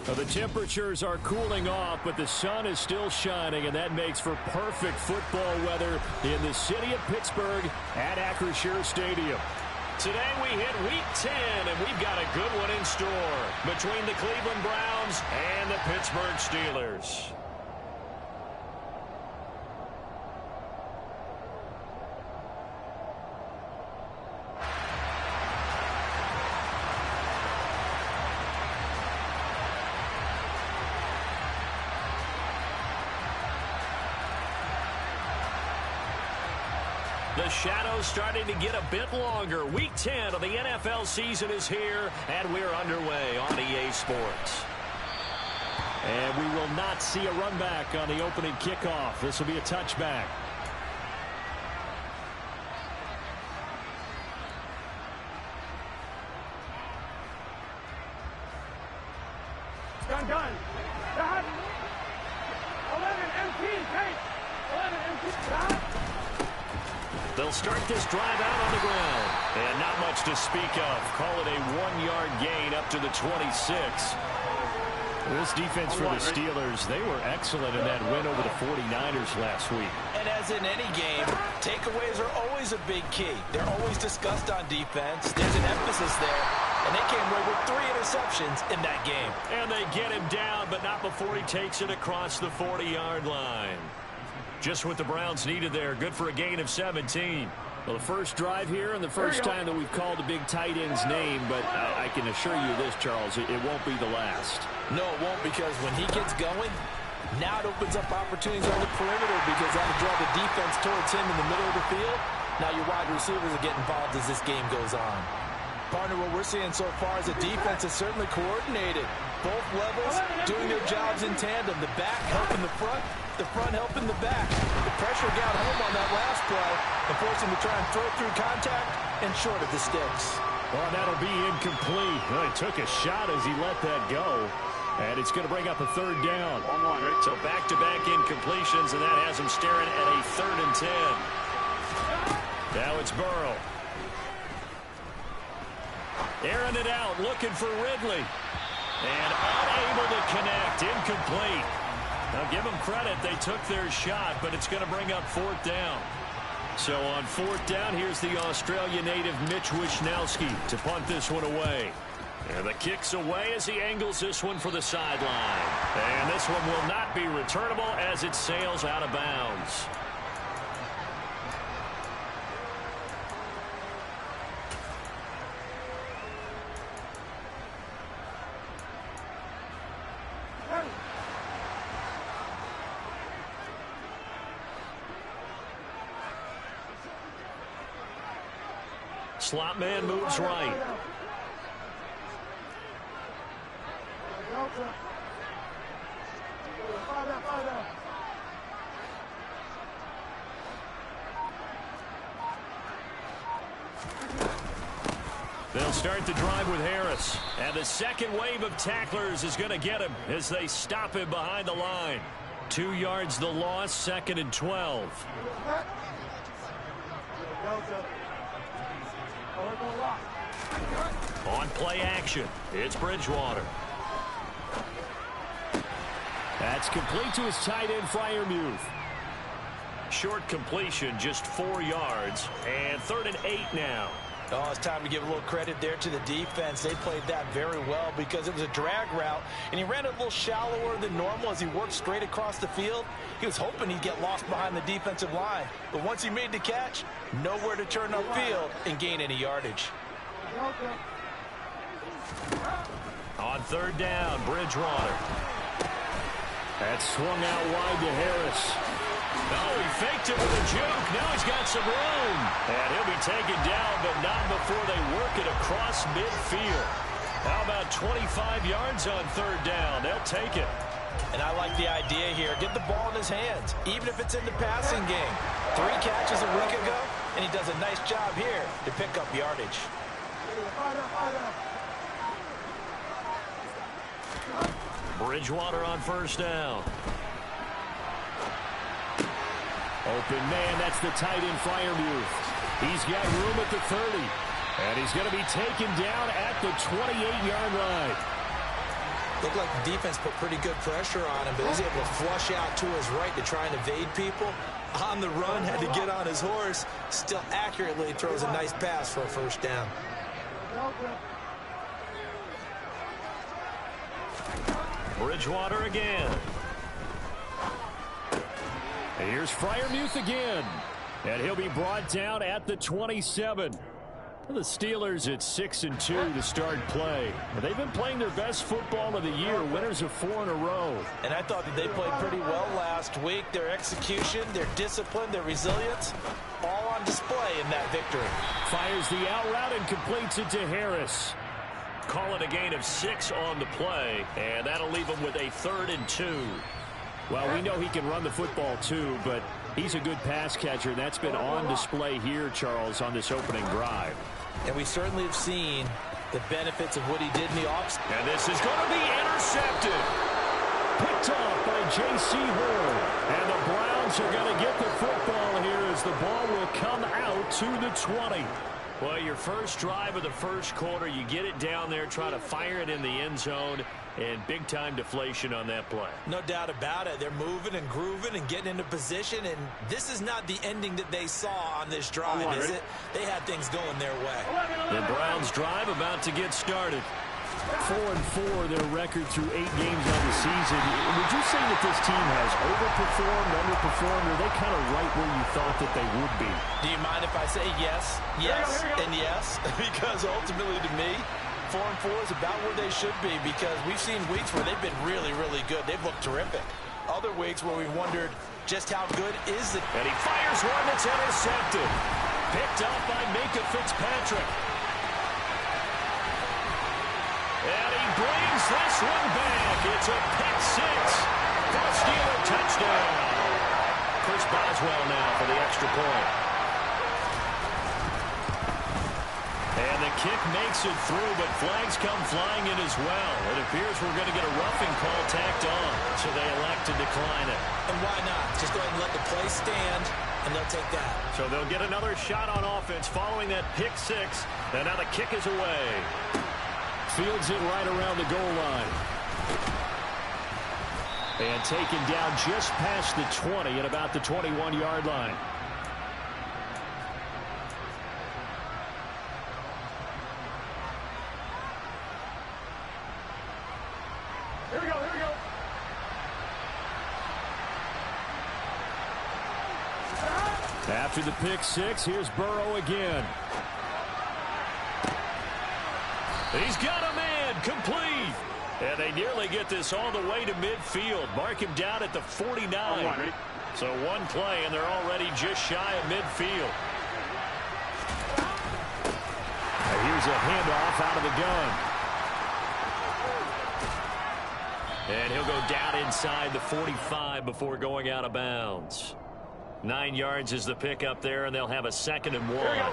Well, the temperatures are cooling off, but the sun is still shining, and that makes for perfect football weather in the city of Pittsburgh at Acrisure Stadium. Today we hit Week 10, and we've got a good one in store between the Cleveland Browns and the Pittsburgh Steelers. The shadow's starting to get a bit longer. Week 10 of the NFL season is here, and we're underway on EA Sports. And we will not see a run back on the opening kickoff. This will be a touchback. Gun. Done. 11 MT, take. 11 MT, done. They'll start this drive out on the ground. And not much to speak of. Call it a 1-yard gain up to the 26. This defense for the Steelers, they were excellent in that win over the 49ers last week. And as in any game, takeaways are always a big key. They're always discussed on defense. There's an emphasis there. And they came away with 3 interceptions in that game. And they get him down, but not before he takes it across the 40-yard line. Just what the Browns needed there. Good for a gain of 17. Well, the first drive here and the first time that we've called a big tight end's name, but I can assure you this, Charles, it won't be the last. No, it won't, because when he gets going, now it opens up opportunities on the perimeter because that'll draw the defense towards him in the middle of the field. Now your wide receivers will get involved as this game goes on. Partner, what we're seeing so far is the defense is certainly coordinated. Both levels doing their jobs in tandem. The back helping the front helping the back. The pressure got home on that last play and forced him to try and throw through contact and short of the sticks. Well, that'll be incomplete. Well, he took a shot as he let that go. And it's going to bring up a third down. So back-to-back incompletions, and that has him staring at a 3rd and 10. Now it's Burrow. Airing it out, looking for Ridley. And unable to connect, incomplete. Now give them credit, they took their shot, but it's going to bring up 4th down. So on 4th down, here's the Australia native Mitch Wishnowsky to punt this one away. And the kick's away as he angles this one for the sideline. And this one will not be returnable as it sails out of bounds. Slot man moves right. They'll start the drive with Harris. And the second wave of tacklers is going to get him as they stop him behind the line. 2 yards the loss, 2nd and 12. On play action, it's Bridgewater. That's complete to his tight end, Freiermuth. Short completion, just 4 yards, and 3rd and 8 now. Oh, it's time to give a little credit there to the defense. They played that very well because it was a drag route, and he ran it a little shallower than normal as he worked straight across the field. He was hoping he'd get lost behind the defensive line, but once he made the catch, nowhere to turn upfield and gain any yardage. On 3rd down, Bridgewater. That swung out wide to Harris. Oh, he faked it with a juke. Now he's got some room. And he'll be taken down, but not before they work it across midfield. How about 25 yards on 3rd down? They'll take it. And I like the idea here. Get the ball in his hands, even if it's in the passing game. 3 catches a week ago, and he does a nice job here to pick up yardage. Bridgewater on 1st down. Open man, that's the tight end, Freiermuth. He's got room at the 30. And he's going to be taken down at the 28-yard line. Looked like the defense put pretty good pressure on him, but he was able to flush out to his right to try and evade people. On the run, had to get on his horse. Still accurately throws a nice pass for a first down. Bridgewater again. And here's Freiermuth again. And he'll be brought down at the 27. The Steelers at 6-2 to start play. They've been playing their best football of the year, winners of 4 in a row. And I thought that they played pretty well last week. Their execution, their discipline, their resilience, all on display in that victory. Fires the out route and completes it to Harris. Call it a gain of 6 on the play, and that'll leave him with a 3rd and 2. Well, we know he can run the football too, but he's a good pass catcher. That's been on display here, Charles, on this opening drive. And we certainly have seen the benefits of what he did in the offseason. And this is going to be intercepted. Picked off by J.C. Horn. And the Browns are going to get the football here as the ball will come out to the 20. Well, your first drive of the first quarter, you get it down there, try to fire it in the end zone, and big-time deflation on that play. No doubt about it. They're moving and grooving and getting into position, and this is not the ending that they saw on this drive, is it? They had things going their way. The Browns drive about to get started. 4-4 their record through 8 games on the season. Would you say that this team has overperformed, underperformed, or are they kind of right where you thought that they would be? Do you mind if I say yes, yes, and yes? Because ultimately to me, 4-4 is about where they should be, because we've seen weeks where they've been really, really good. They've looked terrific. Other weeks where we wondered just how good is it. And he fires one that's intercepted. Picked up by Minka Fitzpatrick. And he brings this one back. It's a pick 6 for a Steeler touchdown. Chris Boswell now for the extra point. And the kick makes it through, but flags come flying in as well. It appears we're going to get a roughing call tacked on, so they elect to decline it. And why not? Just go ahead and let the play stand, and they'll take that. So they'll get another shot on offense following that pick 6, and now the kick is away. Fields it right around the goal line. And taken down just past the 20 at about the 21-yard line. Here we go, here we go. After the pick 6, here's Burrow again. He's got a man, complete. And they nearly get this all the way to midfield. Mark him down at the 49. So one play, and they're already just shy of midfield. And here's a handoff out of the gun. And he'll go down inside the 45 before going out of bounds. 9 yards is the pick up there, and they'll have a 2nd and 1. Gotta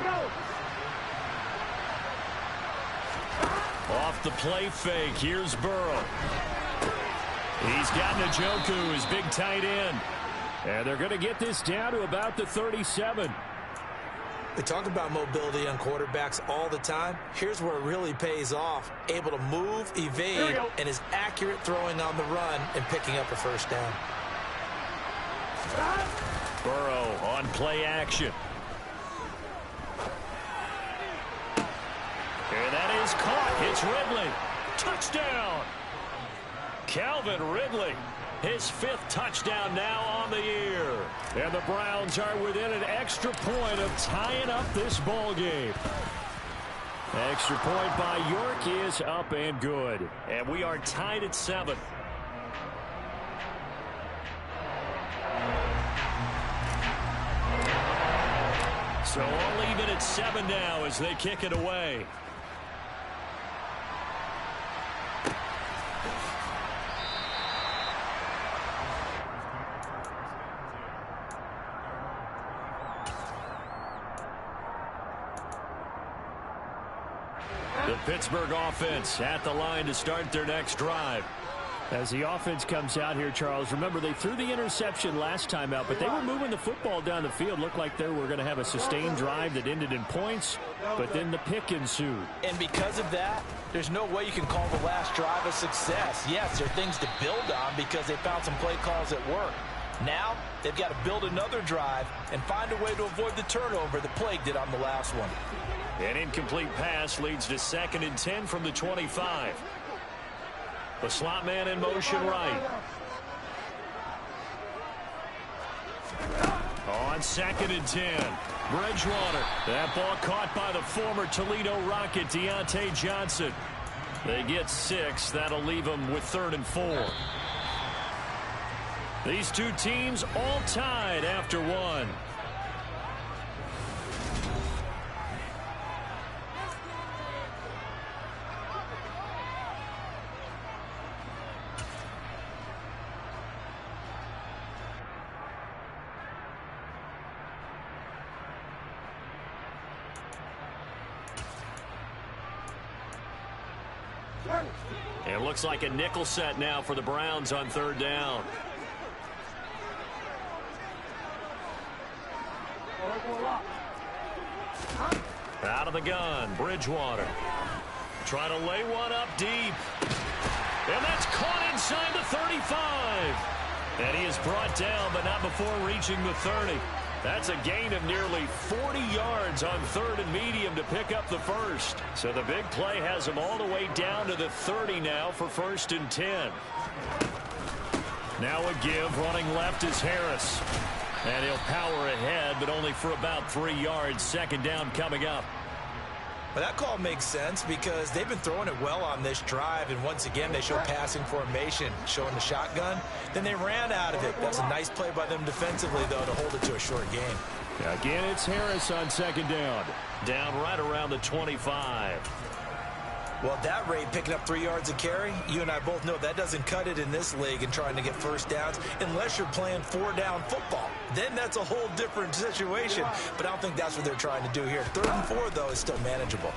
go. Off the play fake, here's Burrow. He's got Njoku, his big tight end. And they're going to get this down to about the 37. We talk about mobility on quarterbacks all the time. Here's where it really pays off. Able to move, evade, and is accurate throwing on the run and picking up a first down. Burrow on play action. And that is caught. It's Ridley. Touchdown. Calvin Ridley. His 5th touchdown now on the year. And the Browns are within an extra point of tying up this ball game. Extra point by York is up and good. And we are tied at 7. So all even at 7 now as they kick it away. The Pittsburgh offense at the line to start their next drive. As the offense comes out here, Charles, remember they threw the interception last time out, but they were moving the football down the field. Looked like they were going to have a sustained drive that ended in points, but then the pick ensued. And because of that, there's no way you can call the last drive a success. Yes, there are things to build on because they found some play calls that work. Now, they've got to build another drive and find a way to avoid the turnover that plagued it on the last one. An incomplete pass leads to 2nd and 10 from the 25. The slot man in motion right. On 2nd and 10. Bridgewater. That ball caught by the former Toledo Rocket, Deontay Johnson. They get 6. That'll leave them with 3rd and 4. These two teams all tied after one. It looks like a nickel set now for the Browns on 3rd down. Out of the gun, Bridgewater. Trying to lay one up deep. And that's caught inside the 35. And he is brought down, but not before reaching the 30. That's a gain of nearly 40 yards on 3rd and medium to pick up the first. So the big play has him all the way down to the 30 now for 1st and 10. Now a give. Running left is Harris. And he'll power ahead, but only for about 3 yards. 2nd down coming up. But that call makes sense because they've been throwing it well on this drive, and once again they show passing formation, showing the shotgun. Then they ran out of it. That's a nice play by them defensively, though, to hold it to a short game. Again, it's Harris on 2nd down. Down right around the 25. Well, at that rate, picking up 3 yards a carry, you and I both know that doesn't cut it in this league and trying to get first downs unless you're playing 4-down football. Then that's a whole different situation, but I don't think that's what they're trying to do here. 3rd and 4, though, is still manageable.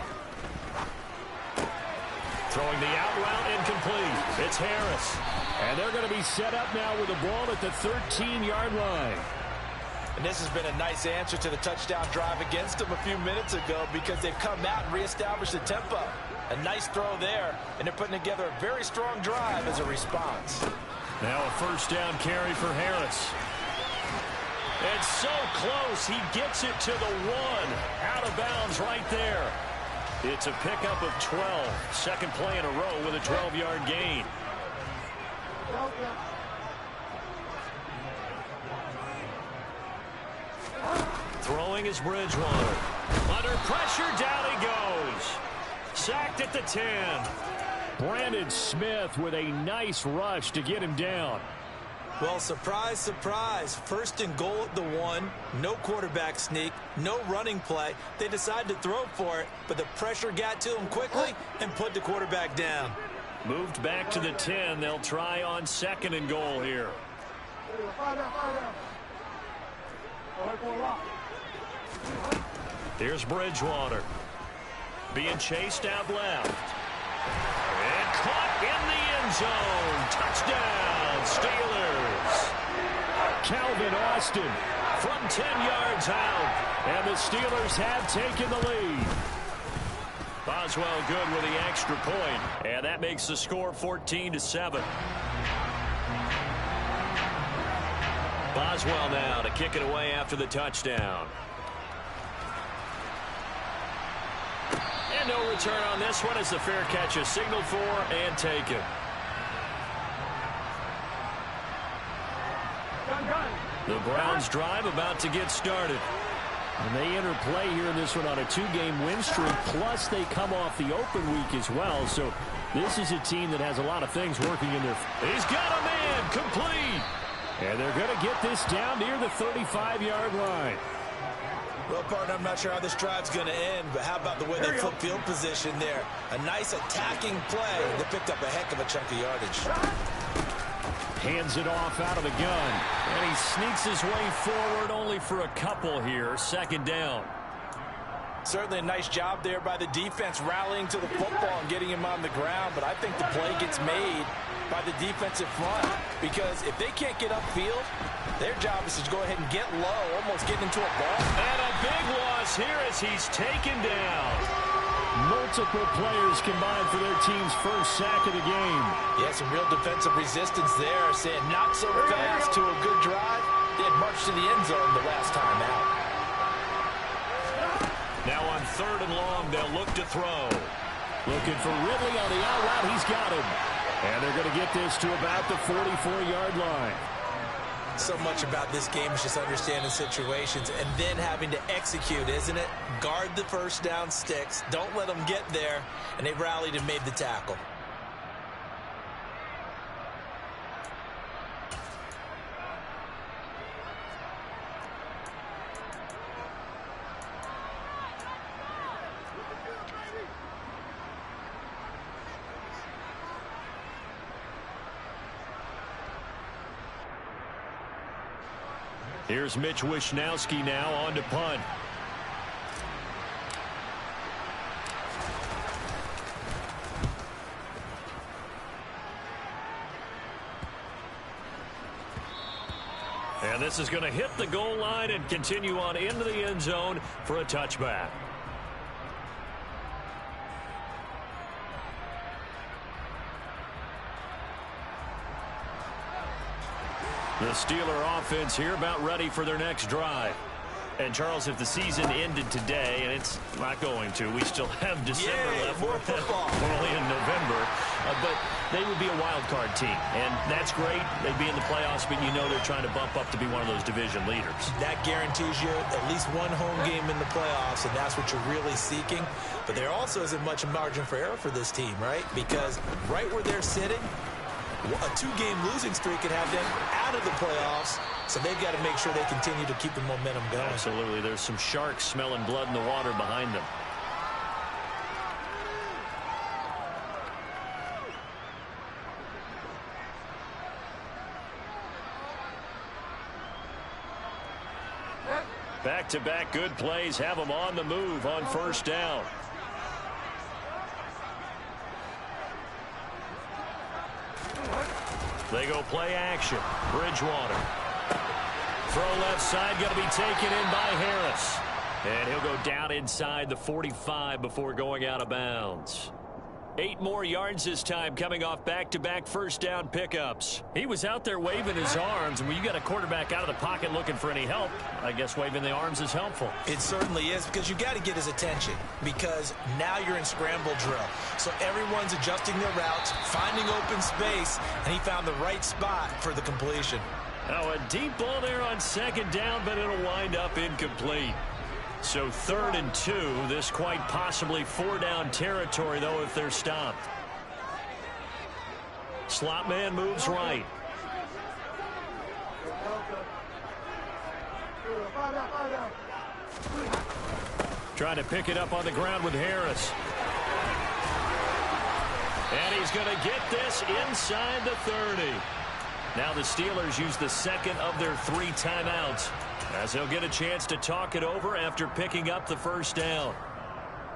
Throwing the out route incomplete. It's Harris. And they're going to be set up now with the ball at the 13-yard line. And this has been a nice answer to the touchdown drive against them a few minutes ago because they've come out and reestablished the tempo. A nice throw there, and they're putting together a very strong drive as a response. Now a 1st down carry for Harris. It's so close. He gets it to the 1. Out of bounds right there. It's a pickup of 12. 2nd play in a row with a 12-yard gain. Throwing is Bridgewater. Under pressure, down he goes. Sacked at the 10. Brandon Smith with a nice rush to get him down. Well, surprise, surprise. 1st and goal at the 1. No quarterback sneak. No running play. They decided to throw for it, but the pressure got to him quickly and put the quarterback down. Moved back to the 10. They'll try on 2nd and goal here. Here's Bridgewater. Being chased out left. And caught in the end zone. Touchdown, Steelers. Calvin Austin from 10 yards out. And the Steelers have taken the lead. Boswell good with the extra point. And that makes the score 14-7. Boswell now to kick it away after the touchdown. And no return on this one as the fair catch is signaled for and taken. The Browns drive about to get started. And they enter play here in this one on a 2-game win streak, plus they come off the open week as well. So this is a team that has a lot of things working in their... He's got a man, complete. And they're going to get this down near the 35-yard line. Well, partner, I'm not sure how this drive's going to end, but how about the way they flip field position there? A nice attacking play. They picked up a heck of a chunk of yardage. Hands it off out of the gun. And he sneaks his way forward only for a couple here. 2nd down. Certainly a nice job there by the defense rallying to the football and getting him on the ground, but I think the play gets made by the defensive front because if they can't get upfield, their job is to go ahead and get low, almost get into a ball. And a big loss here as he's taken down. Multiple players combined for their team's first sack of the game. Yeah, some real defensive resistance there, saying not so fast to a good drive. They had marched to the end zone the last time out. Now on 3rd and long, they'll look to throw. Looking for Ridley on the out route. He's got him. And they're going to get this to about the 44-yard line. So much about this game is just understanding situations and then having to execute, isn't it? Guard the first down sticks. Don't let them get there. And they rallied and made the tackle. Here's Mitch Wishnowski now on to punt. And this is going to hit the goal line and continue on into the end zone for a touchback. The Steeler offense here about ready for their next drive. And, Charles, if the season ended today, and it's not going to, we still have December left. More football. We're only in November. But they would be a wild card team. And that's great. They'd be in the playoffs, but you know they're trying to bump up to be one of those division leaders. That guarantees you at least one home game in the playoffs, and that's what you're really seeking. But there also isn't much margin for error for this team, right? Because right where they're sitting, a 2-game losing streak could have them out of the playoffs, so they've got to make sure they continue to keep the momentum going. Absolutely. There's some sharks smelling blood in the water behind them. Back-to-back good plays have them on the move on first down. They go play action. Bridgewater. Throw left side, going to be taken in by Harris. And he'll go down inside the 45 before going out of bounds. 8 more yards this time, coming off back-to-back first down pickups. He was out there waving his arms, and when you got a quarterback out of the pocket looking for any help, I guess waving the arms is helpful. It certainly is, because you got to get his attention, because now you're in scramble drill. So everyone's adjusting their routes, finding open space, and he found the right spot for the completion. Now a deep ball there on second down, but it'll wind up incomplete. So 3rd and 2, this quite possibly 4-down territory, though, if they're stopped. Slot man moves right. Trying to pick it up on the ground with Harris. And he's going to get this inside the 30. Now the Steelers use the second of their 3 timeouts, as they'll get a chance to talk it over after picking up the first down.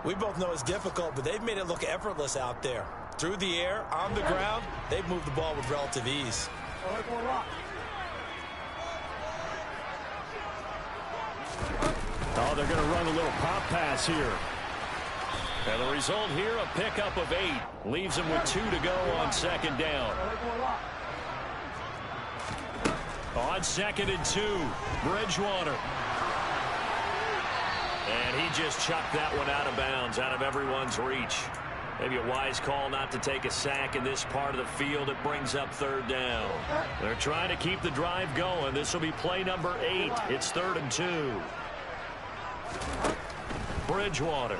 We both know it's difficult, but they've made it look effortless out there. Through the air, on the ground, they've moved the ball with relative ease. Oh, they're going to run a little pop pass here. And the result here, a pickup of 8. Leaves them with 2 to go on second down. On 2nd and 2, Bridgewater. And he just chucked that one out of bounds, out of everyone's reach. Maybe a wise call not to take a sack in this part of the field. It brings up 3rd down. They're trying to keep the drive going. This will be play number 8. It's 3rd and 2. Bridgewater.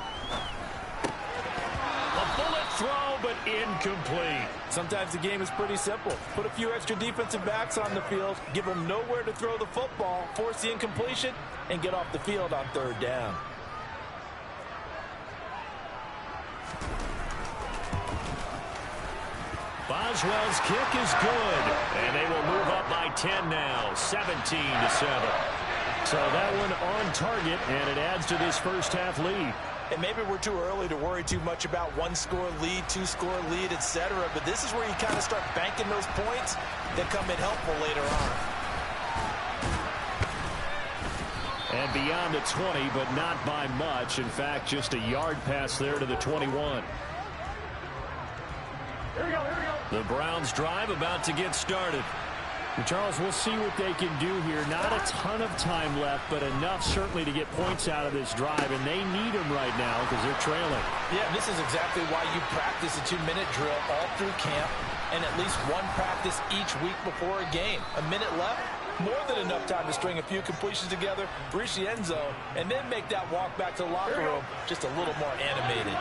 A bullet throw, but incomplete. Sometimes the game is pretty simple. Put a few extra defensive backs on the field, give them nowhere to throw the football, force the incompletion, and get off the field on 3rd down. Boswell's kick is good, and they will move up by 10 now, 17-7. So that one on target, and it adds to this first half lead. And maybe we're too early to worry too much about one-score lead, two-score lead, etc. But this is where you kind of start banking those points that come in helpful later on. And beyond the 20, but not by much. In fact, just a yard pass there to the 21. Here we go, here we go. The Browns drive about to get started. And Charles, we'll see what they can do here. Not a ton of time left, but enough certainly to get points out of this drive, and they need them right now because they're trailing. Yeah, this is exactly why you practice a 2-minute drill all through camp and at least one practice each week before a game. A minute left, more than enough time to string a few completions together, reach the end zone, and then make that walk back to the locker room just a little more animated.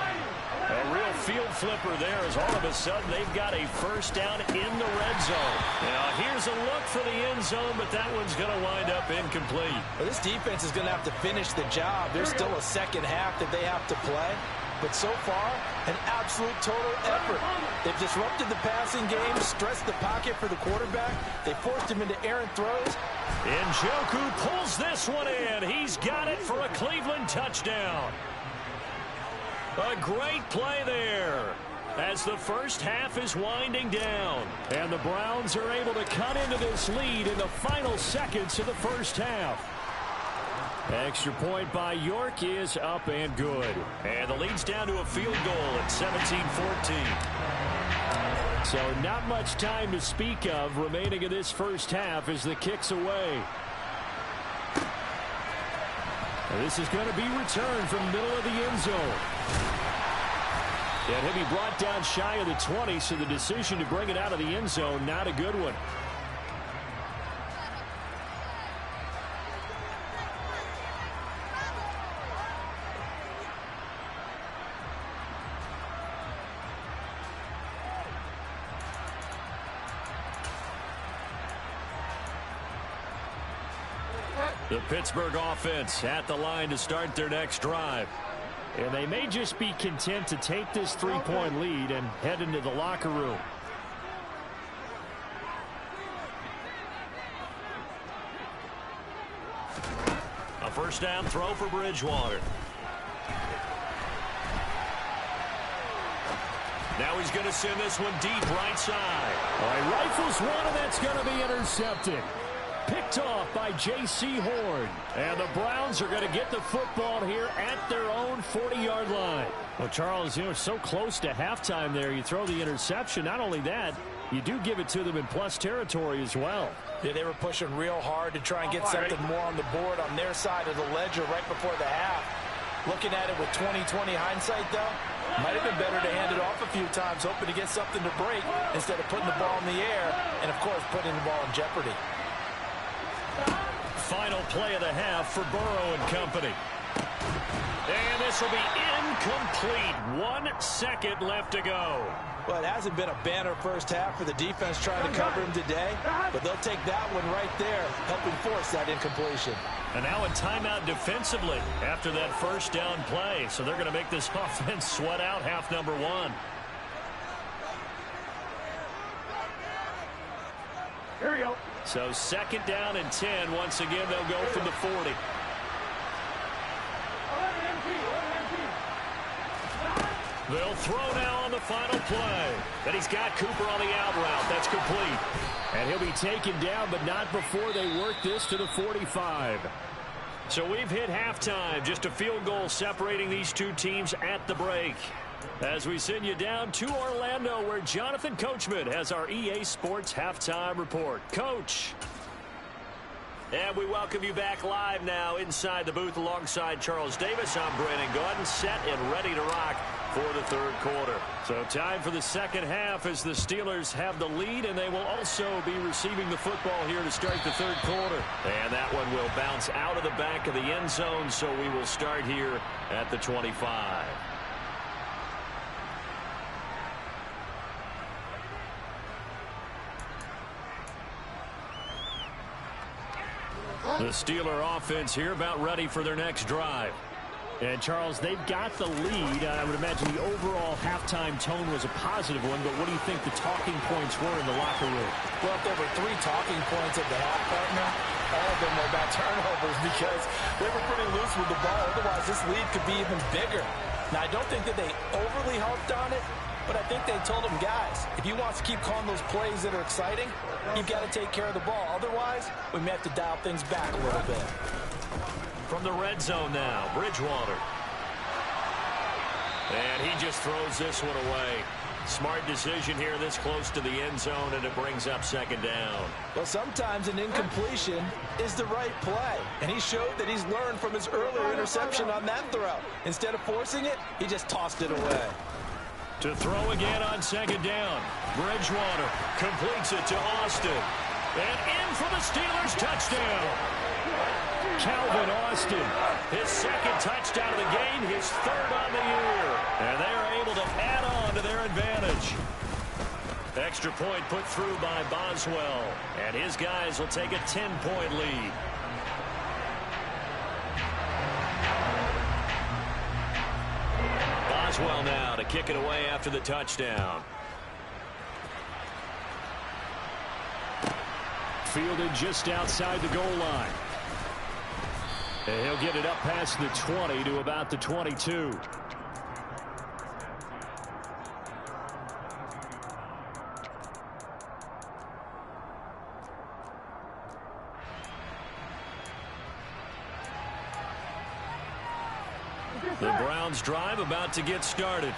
A real field flipper there as all of a sudden they've got a first down in the red zone. Now here's a look for the end zone, but that one's going to wind up incomplete. Well, this defense is going to have to finish the job. There's still a second half that they have to play. But so far, an absolute total effort. They've disrupted the passing game, stressed the pocket for the quarterback. They forced him into errant throws. Njoku pulls this one in. He's got it for a Cleveland touchdown. A great play there as the first half is winding down. And the Browns are able to cut into this lead in the final seconds of the first half. Extra point by York is up and good. And the lead's down to a field goal at 17-14. So not much time to speak of remaining in this first half as the kick's away. And this is going to be returned from the middle of the end zone. And he'll be brought down shy of the 20, so the decision to bring it out of the end zone, not a good one. The Pittsburgh offense at the line to start their next drive. And they may just be content to take this 3-point lead and head into the locker room. A first down throw for Bridgewater. Now he's going to send this one deep right side. All right, rifles one, and that's going to be intercepted. Picked off by J.C. Horn. And the Browns are going to get the football here at their own 40-yard line. Well, Charles, you know, so close to halftime there. You throw the interception. Not only that, you do give it to them in plus territory as well. Yeah, they were pushing real hard to try and get something more on the board on their side of the ledger right before the half. Looking at it with 20/20 hindsight, though, might have been better to hand it off a few times, hoping to get something to break instead of putting the ball in the air and, of course, putting the ball in jeopardy. Final play of the half for Burrow and company. And this will be incomplete. 1 second left to go. Well, it hasn't been a banner first half for the defense trying to cover him today, but they'll take that one right there, helping force that incompletion. And now a timeout defensively after that first down play. So they're going to make this offense sweat out half number one. Here we go. So second down and 10. Once again, they'll go from the 40. They'll throw now on the final play. And he's got Cooper on the out route. That's complete. And he'll be taken down, but not before they work this to the 45. So we've hit halftime. Just a field goal separating these two teams at the break. As we send you down to Orlando, where Jonathan Coachman has our EA Sports Halftime Report. Coach. And we welcome you back live now inside the booth alongside Charles Davis. I'm Brandon Gordon, set and ready to rock for the third quarter. So time for the second half as the Steelers have the lead, and they will also be receiving the football here to start the third quarter. And that one will bounce out of the back of the end zone, so we will start here at the 25. The Steeler offense here about ready for their next drive. And, Charles, they've got the lead. I would imagine the overall halftime tone was a positive one, but what do you think the talking points were in the locker room? Well, there were 3 talking points at the half, partner. All of them were about turnovers because they were pretty loose with the ball. Otherwise, this lead could be even bigger. Now, I don't think that they overly harped on it, but I think they told them, guys, if you want to keep calling those plays that are exciting, you've got to take care of the ball. Otherwise, we may have to dial things back a little bit. From the red zone now, Bridgewater. And he just throws this one away. Smart decision here this close to the end zone, and it brings up second down. Well, sometimes an incompletion is the right play. And he showed that he's learned from his earlier interception on that throw. Instead of forcing it, he just tossed it away. To throw again on second down. Bridgewater completes it to Austin. And in for the Steelers, touchdown. Calvin Austin, his second touchdown of the game, his third on the year. And they are able to add on to their advantage. Extra point put through by Boswell. And his guys will take a 10-point lead. Boswell now to kick it away after the touchdown. Fielded just outside the goal line. And he'll get it up past the 20 to about the 22. The Browns drive about to get started.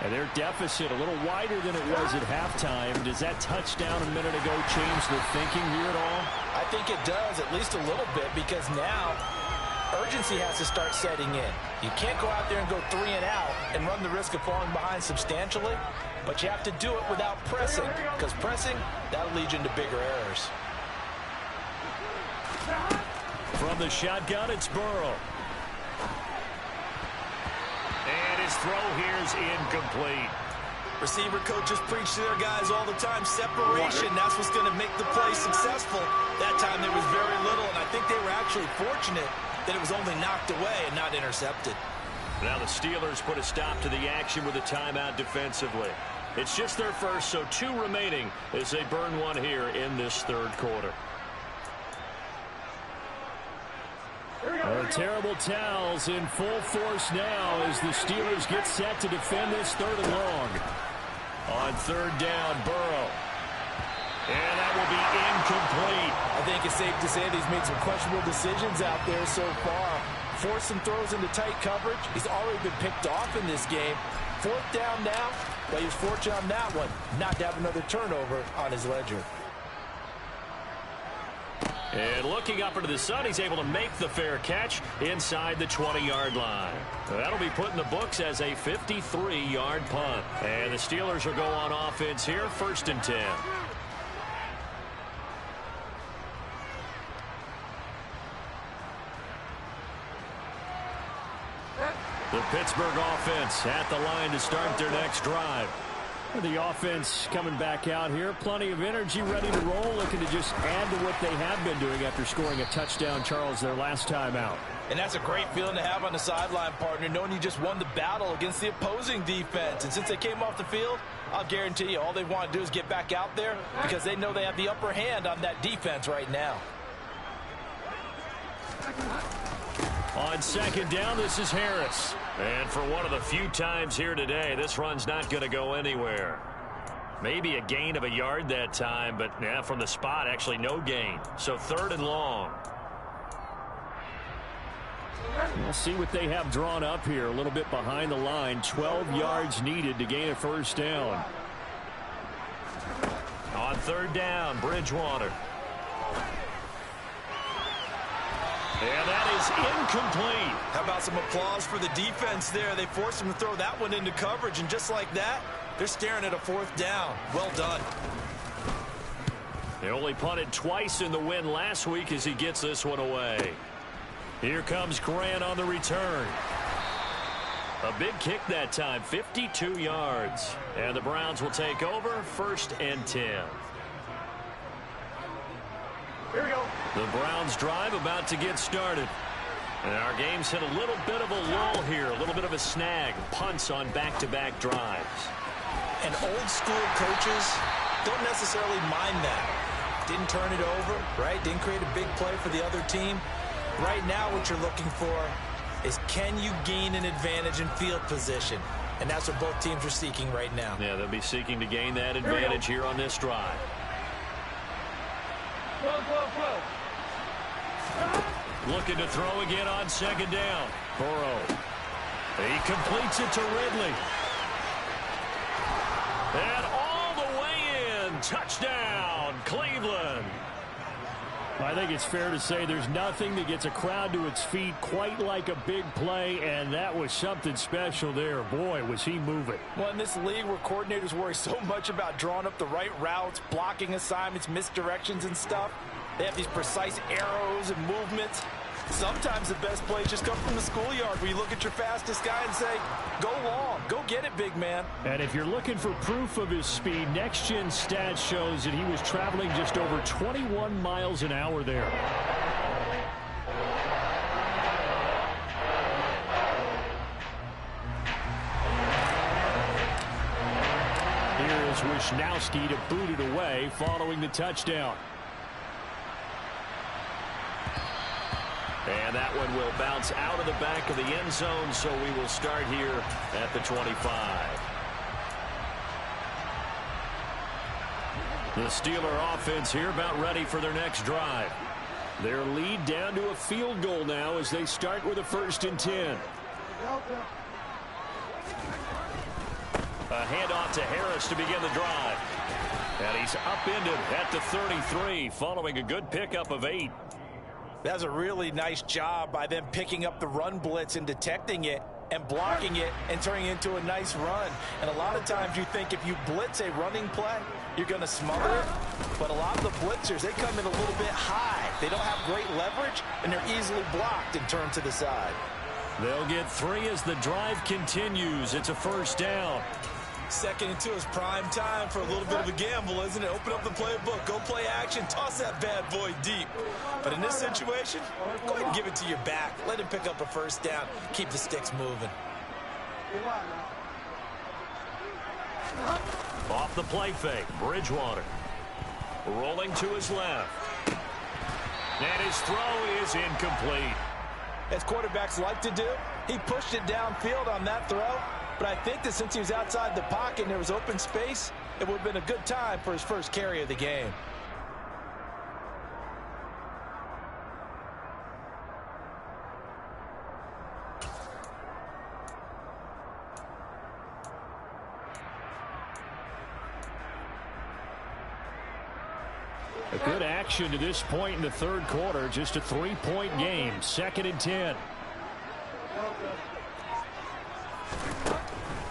And their deficit a little wider than it was at halftime. Does that touchdown a minute ago change their thinking here at all? I think it does, at least a little bit, because now urgency has to start setting in. You can't go out there and go 3 and out and run the risk of falling behind substantially, but you have to do it without pressing, because pressing, that'll lead you into bigger errors. From the shotgun, it's Burrow. And his throw here's incomplete. Receiver coaches preach to their guys all the time, separation, that's what's going to make the play successful. That time there was very little, and I think they were actually fortunate that it was only knocked away and not intercepted. Now the Steelers put a stop to the action with a timeout defensively. It's just their first, so 2 remaining as they burn one here in this third quarter. Terrible towels in full force now as the Steelers get set to defend this 3rd and long. On 3rd down, Burrow. And that will be incomplete. I think it's safe to say that he's made some questionable decisions out there so far. Forced some throws into tight coverage. He's already been picked off in this game. 4th down now. Well, he was fortunate on that one not to have another turnover on his ledger. And looking up into the sun, he's able to make the fair catch inside the 20-yard line. That'll be put in the books as a 53-yard punt. And the Steelers will go on offense here, 1st and 10. The Pittsburgh offense at the line to start their next drive. The offense coming back out here. Plenty of energy, ready to roll, looking to just add to what they have been doing after scoring a touchdown, Charles, their last time out. And that's a great feeling to have on the sideline, partner, knowing you just won the battle against the opposing defense. And since they came off the field, I'll guarantee you all they want to do is get back out there because they know they have the upper hand on that defense right now. On 2nd down, this is Harris. And for one of the few times here today, this run's not going to go anywhere. Maybe a gain of a yard that time, but yeah, from the spot, actually no gain. So 3rd and long. We'll see what they have drawn up here. A little bit behind the line. 12 yards needed to gain a 1st down. On 3rd down, Bridgewater. And that is incomplete. How about some applause for the defense there? They forced him to throw that one into coverage, and just like that, they're staring at a 4th down. Well done. They only punted twice in the win last week as he gets this one away. Here comes Grant on the return. A big kick that time, 52 yards. And the Browns will take over, 1st and 10. Here we go. The Browns drive about to get started. And our game's hit a little bit of a lull here, a little bit of a snag. Punts on back-to-back drives. And old-school coaches don't necessarily mind that. Didn't turn it over, right? Didn't create a big play for the other team. Right now what you're looking for is, can you gain an advantage in field position? And that's what both teams are seeking right now. Yeah, they'll be seeking to gain that advantage here on this drive. Looking to throw again on second down. Burrow. He completes it to Ridley. And all the way in. Touchdown, Cleveland. I think it's fair to say there's nothing that gets a crowd to its feet quite like a big play, and that was something special there. Boy, was he moving. Well, in this league where coordinators worry so much about drawing up the right routes, blocking assignments, misdirections and stuff, they have these precise arrows and movements. Sometimes the best plays just come from the schoolyard where you look at your fastest guy and say, go long, go get it, big man. And if you're looking for proof of his speed, Next Gen Stats shows that he was traveling just over 21 miles an hour there. Here is Wisnowski to boot it away following the touchdown. And that one will bounce out of the back of the end zone, so we will start here at the 25. The Steeler offense here about ready for their next drive. Their lead down to a field goal now as they start with a 1st and 10. A handoff to Harris to begin the drive. And he's upended at the 33 following a good pickup of 8. That's a really nice job by them picking up the run blitz and detecting it and blocking it and turning it into a nice run. And a lot of times you think if you blitz a running play, you're going to smother it. But a lot of the blitzers, they come in a little bit high. They don't have great leverage, and they're easily blocked and turned to the side. They'll get 3 as the drive continues. It's a 1st down. 2nd and 2 is prime time for a little bit of a gamble, isn't it? Open up the playbook, go play action, toss that bad boy deep. But in this situation, go ahead and give it to your back. Let him pick up a 1st down. Keep the sticks moving. Off the play fake, Bridgewater. Rolling to his left. And his throw is incomplete. As quarterbacks like to do, he pushed it downfield on that throw. But I think that since he was outside the pocket and there was open space, it would have been a good time for his first carry of the game. A good action to this point in the 3rd quarter. Just a 3-point game. 2nd and 10.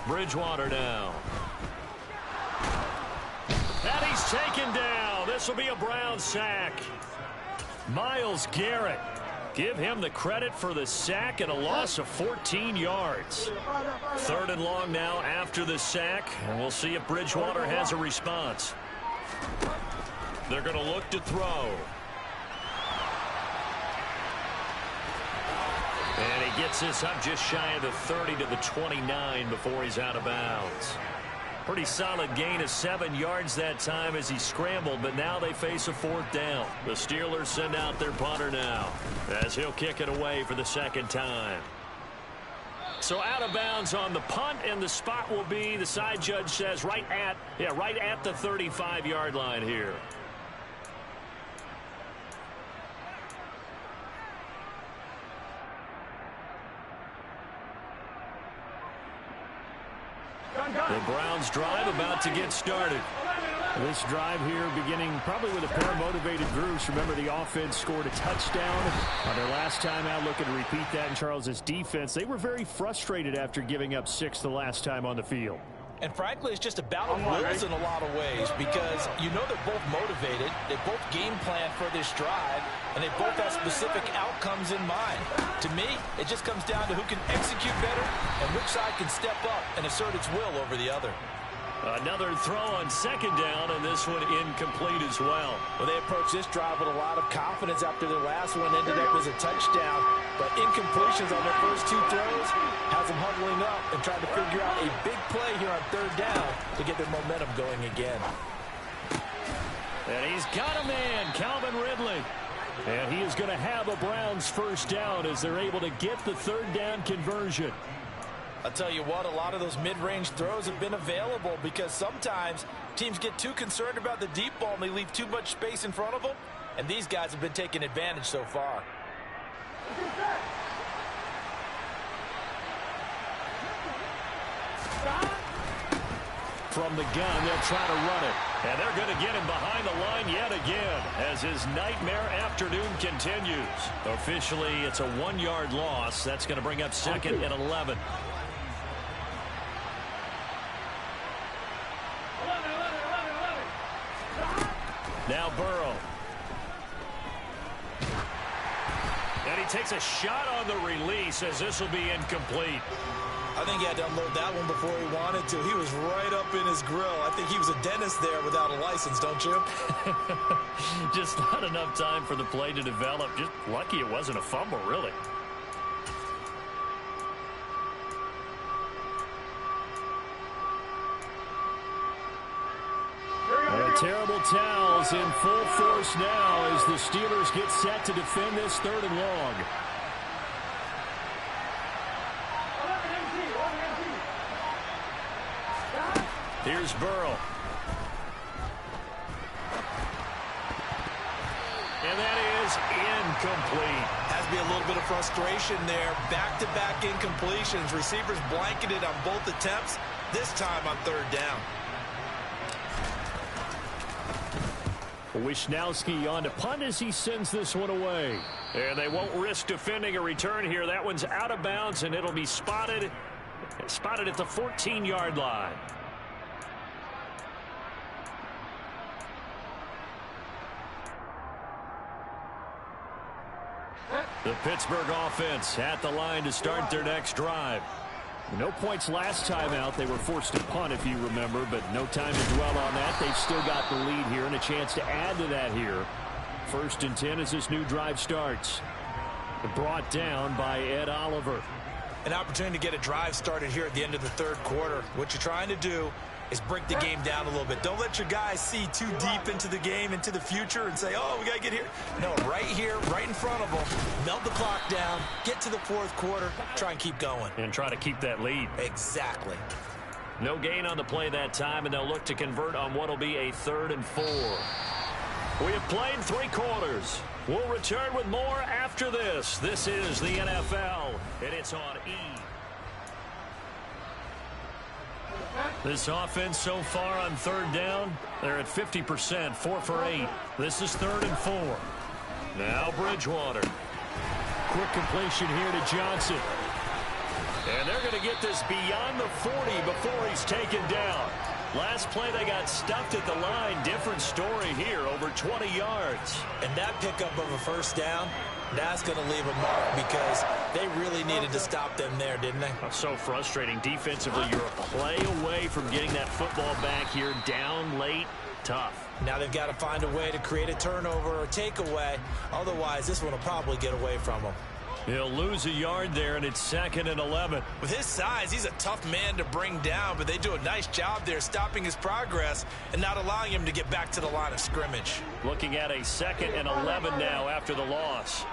Bridgewater now. And he's taken down. This will be a Brown sack. Myles Garrett. Give him the credit for the sack and a loss of 14 yards. 3rd and long now after the sack. And we'll see if Bridgewater has a response. They're going to look to throw. And he gets this up just shy of the 30 to the 29 before he's out of bounds. Pretty solid gain of 7 yards that time as he scrambled, but now they face a 4th down. The Steelers send out their punter now as he'll kick it away for the 2nd time. So out of bounds on the punt, and the spot will be, the side judge says, right at the 35-yard line here. The Browns drive about to get started. This drive here beginning probably with a pair of motivated groups. Remember, the offense scored a touchdown on their last time out. Looking to repeat that in Charles's defense. They were very frustrated after giving up 6 the last time on the field. And frankly, it's just a battle of wills in a lot of ways because you know they're both motivated. They both game plan for this drive, and they both have specific outcomes in mind. To me, it just comes down to who can execute better and which side can step up and assert its will over the other. Another throw on second down, and this one incomplete as well. Well, they approached this drive with a lot of confidence after their last one ended up as a touchdown. But incompletions on their first two throws has them huddling up and trying to figure out a big play here on third down to get their momentum going again. And he's got a man, Calvin Ridley. And he is going to have a Browns first down as they're able to get the third down conversion. I'll tell you what, a lot of those mid-range throws have been available because sometimes teams get too concerned about the deep ball and they leave too much space in front of them. And these guys have been taking advantage so far. From the gun, they'll try to run it. And they're going to get him behind the line yet again as his nightmare afternoon continues. Officially, it's a 1-yard loss. That's going to bring up second and 11. Now Burrow. And he takes a shot on the release as this will be incomplete. I think he had to unload that one before he wanted to. He was right up in his grill. I think he was a dentist there without a license, don't you? Just not enough time for the play to develop. Just lucky it wasn't a fumble, really. Terrible towels in full force now as the Steelers get set to defend this third and long. Here's Burrow. And that is incomplete. Has to be a little bit of frustration there. Back-to-back incompletions. Receivers blanketed on both attempts, this time on third down. Wisnowski on to punt as he sends this one away. And they won't risk defending a return here. That one's out of bounds, and it'll be spotted at the 14-yard line. The Pittsburgh offense at the line to start their next drive. No points last time out. They were forced to punt, if you remember, but no time to dwell on that. They've still got the lead here and a chance to add to that here. 1st and 10 as this new drive starts. Brought down by Ed Oliver. An opportunity to get a drive started here at the end of the third quarter. What you're trying to do is break the game down a little bit. Don't let your guys see too deep into the game, into the future, and say, oh, we got to get here. No, right here, right in front of them. Melt the clock down, get to the fourth quarter, try and keep going. And try to keep that lead. Exactly. No gain on the play that time, and they'll look to convert on what will be a 3rd and 4. We have played 3 quarters. We'll return with more after this. This is the NFL, and it's on E! This offense so far on third down, they're at 50%, 4 for 8. This is 3rd and 4. Now Bridgewater. Quick completion here to Johnson. And they're going to get this beyond the 40 before he's taken down. Last play, they got stuffed at the line. Different story here, over 20 yards. And that pickup of a first down, that's going to leave a mark because they really needed to stop them there, didn't they? So frustrating. Defensively, you're a play away from getting that football back here. Down late, tough. Now they've got to find a way to create a turnover or takeaway. Otherwise, this one will probably get away from them. He'll lose a yard there, and it's 2nd and 11. With his size, he's a tough man to bring down, but they do a nice job there stopping his progress and not allowing him to get back to the line of scrimmage. Looking at a 2nd and 11 now after the loss.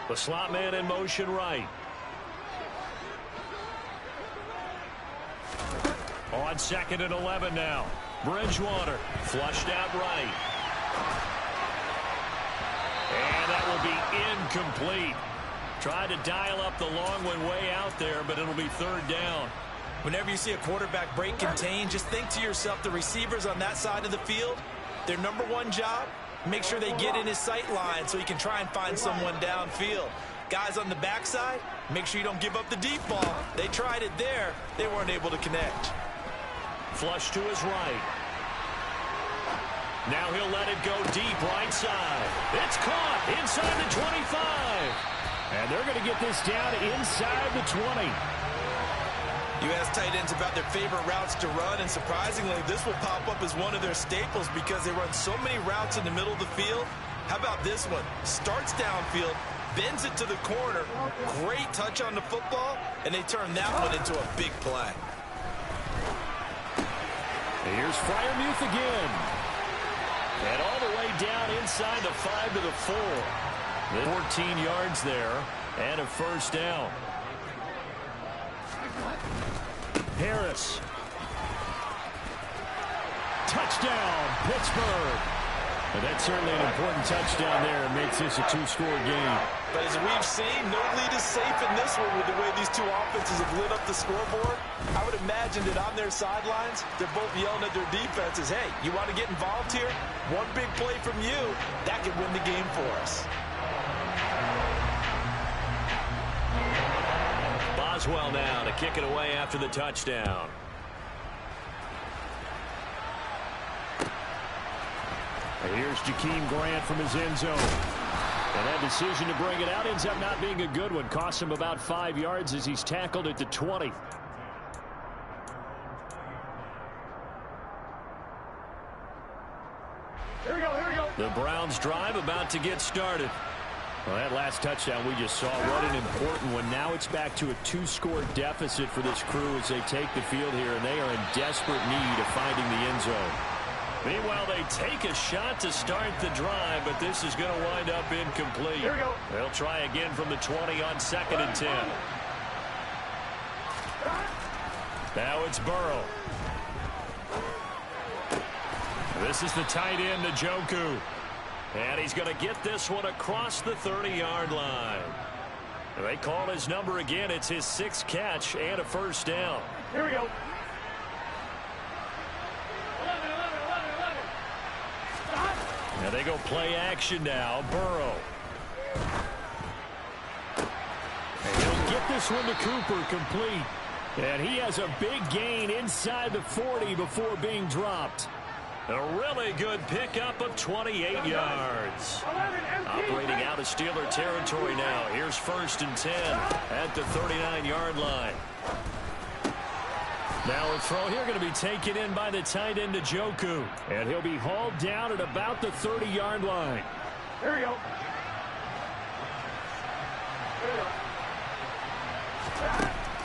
The slot man in motion right. On 2nd and 11 now. Bridgewater flushed out right. And that will be incomplete. Tried to dial up the long one way out there, but it'll be 3rd down. Whenever you see a quarterback break contain, just think to yourself, the receivers on that side of the field, their number one job, make sure they get in his sight line so he can try and find someone downfield. Guys on the backside, make sure you don't give up the deep ball. They tried it there. They weren't able to connect. Flush to his right. Now he'll let it go deep right side. It's caught inside the 25. And they're going to get this down inside the 20. You ask tight ends about their favorite routes to run, and surprisingly, this will pop up as one of their staples because they run so many routes in the middle of the field. How about this one? Starts downfield, bends it to the corner, great touch on the football, and they turn that one into a big play. Here's Freiermuth again. And all the way down inside the 5 to the 4. 14 yards there and a first down. Harris. Touchdown, Pittsburgh. And that's certainly an important touchdown there. It makes this a 2-score game. But as we've seen, no lead is safe in this one with the way these two offenses have lit up the scoreboard. I would imagine that on their sidelines, they're both yelling at their defenses, hey, you want to get involved here? One big play from you, that could win the game for us. Boswell now to kick it away after the touchdown. And here's Jakeem Grant from his end zone. And that decision to bring it out ends up not being a good one. Costs him about 5 yards as he's tackled at the 20. Here we go, here we go. The Browns drive about to get started. Well, that last touchdown we just saw, what an important one. Now it's back to a 2-score deficit for this crew as they take the field here, and they are in desperate need of finding the end zone. Meanwhile, they take a shot to start the drive, but this is going to wind up incomplete. Here we go. They'll try again from the 20 on 2nd and 10. Now it's Burrow. This is the tight end, Njoku. And he's going to get this one across the 30-yard line. They call his number again. It's his 6th catch and a first down. Here we go. Now they go play action now. Burrow. And he'll get this one to Cooper complete. And he has a big gain inside the 40 before being dropped. A really good pickup of 28 yards. Operating out of Steeler territory now. Here's 1st and 10 at the 39-yard line. Now a throw here going to be taken in by the tight end Njoku. And he'll be hauled down at about the 30-yard line. Here we go.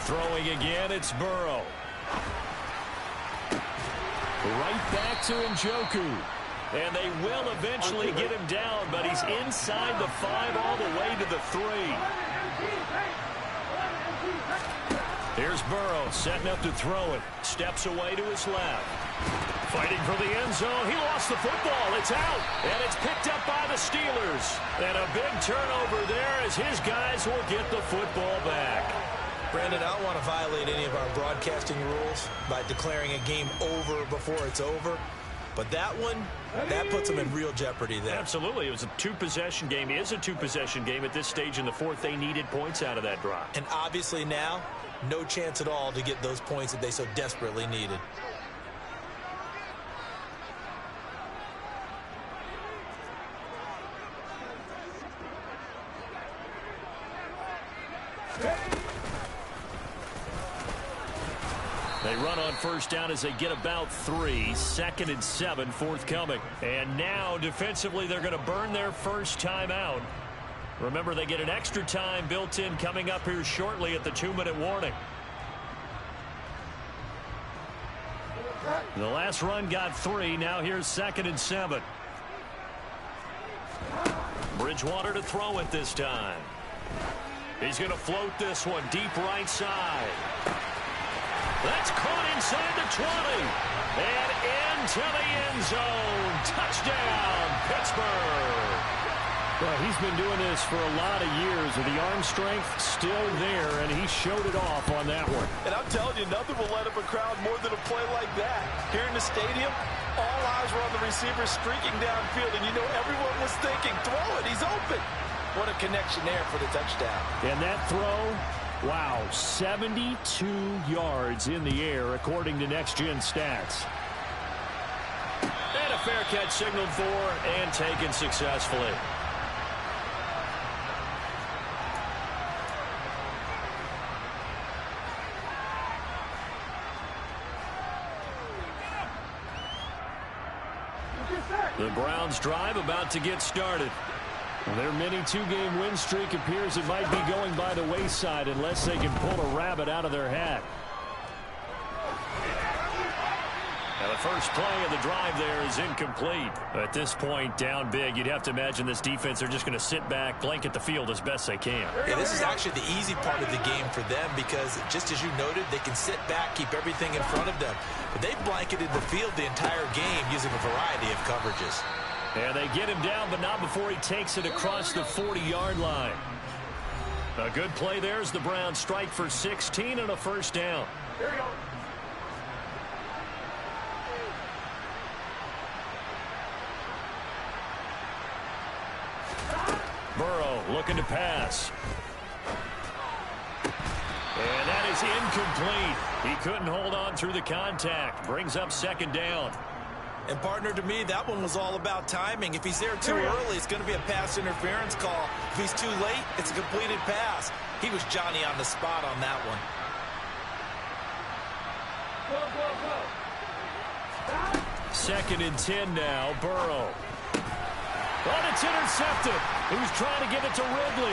Throwing again, it's Burrow. Right back to Njoku. And they will eventually get him down, but he's inside the 5 all the way to the 3. Here's Burrow setting up to throw it. Steps away to his left. Fighting for the end zone. He lost the football. It's out. And it's picked up by the Steelers. And a big turnover there as his guys will get the football back. Brandon, I don't want to violate any of our broadcasting rules by declaring a game over before it's over. But that one, that puts them in real jeopardy there. Absolutely. It was a 2-possession game. It is a 2-possession game at this stage in the 4th. They needed points out of that drive. And obviously now, no chance at all to get those points that they so desperately needed. They run on first down as they get about 3. 2nd and 7 forthcoming. And now defensively they're going to burn their first time out. Remember, they get an extra time built in coming up here shortly at the 2-minute warning. The last run got 3. Now here's 2nd and 7. Bridgewater to throw it this time. He's going to float this one deep right side. That's caught inside the 20. And into the end zone. Touchdown, Pittsburgh. Well, he's been doing this for a lot of years, and the arm strength still there, and he showed it off on that one. And I'm telling you, nothing will light up a crowd more than a play like that. Here in the stadium, all eyes were on the receiver streaking downfield, and you know everyone was thinking, throw it, he's open. What a connection there for the touchdown. And that throw, wow, 72 yards in the air, according to Next Gen Stats. And a fair catch signaled for and taken successfully. Browns drive about to get started. Well, their mini two-game win streak appears it might be going by the wayside unless they can pull a rabbit out of their hat. And the first play of the drive there is incomplete. At this point, down big, you'd have to imagine this defense are just going to sit back, blanket the field as best they can. Yeah, this is actually the easy part of the game for them because, just as you noted, they can sit back, keep everything in front of them. But they've blanketed the field the entire game using a variety of coverages. And they get him down, but not before he takes it across the 40-yard line. A good play there as the Browns strike for 16 and a first down. Here we go. Burrow looking to pass. And that is incomplete. He couldn't hold on through the contact. Brings up second down. And, partner, to me, that one was all about timing. If he's there too early, it's going to be a pass interference call. If he's too late, it's a completed pass. He was Johnny on the spot on that one. Go, go, go. Second and 10 now, Burrow. Oh, it's intercepted. He was trying to give it to Ridley.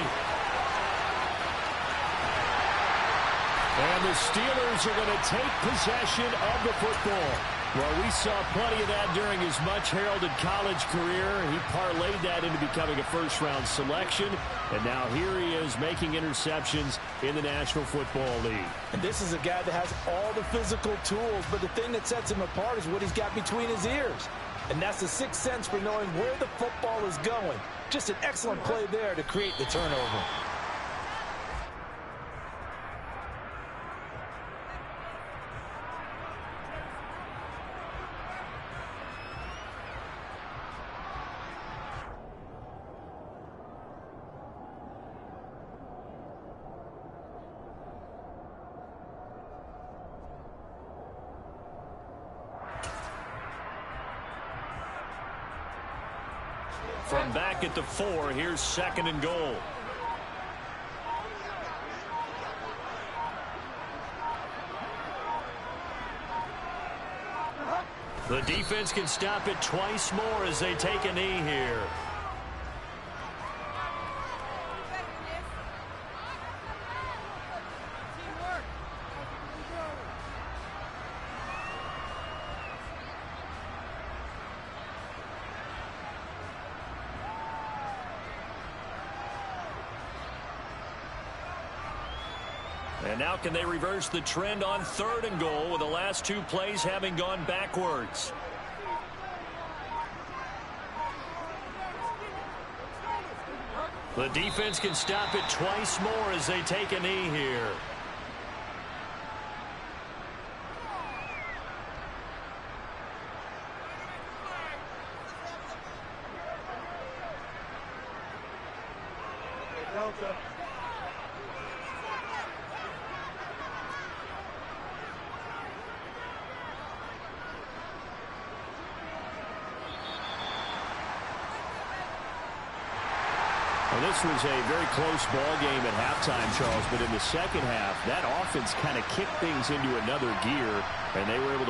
And the Steelers are going to take possession of the football. Well, we saw plenty of that during his much-heralded college career. He parlayed that into becoming a first-round selection. And now here he is making interceptions in the National Football League. And this is a guy that has all the physical tools, but the thing that sets him apart is what he's got between his ears. And that's the sixth sense for knowing where the football is going. Just an excellent play there to create the turnover. From back at the 4, here's second and goal. The defense can stop it twice more as they take a knee here. And now can they reverse the trend on third and goal with the last two plays having gone backwards? The defense can stop it twice more as they take a knee here. Delta. Well, this was a very close ball game at halftime, Charles, but in the second half, that offense kind of kicked things into another gear, and they were able to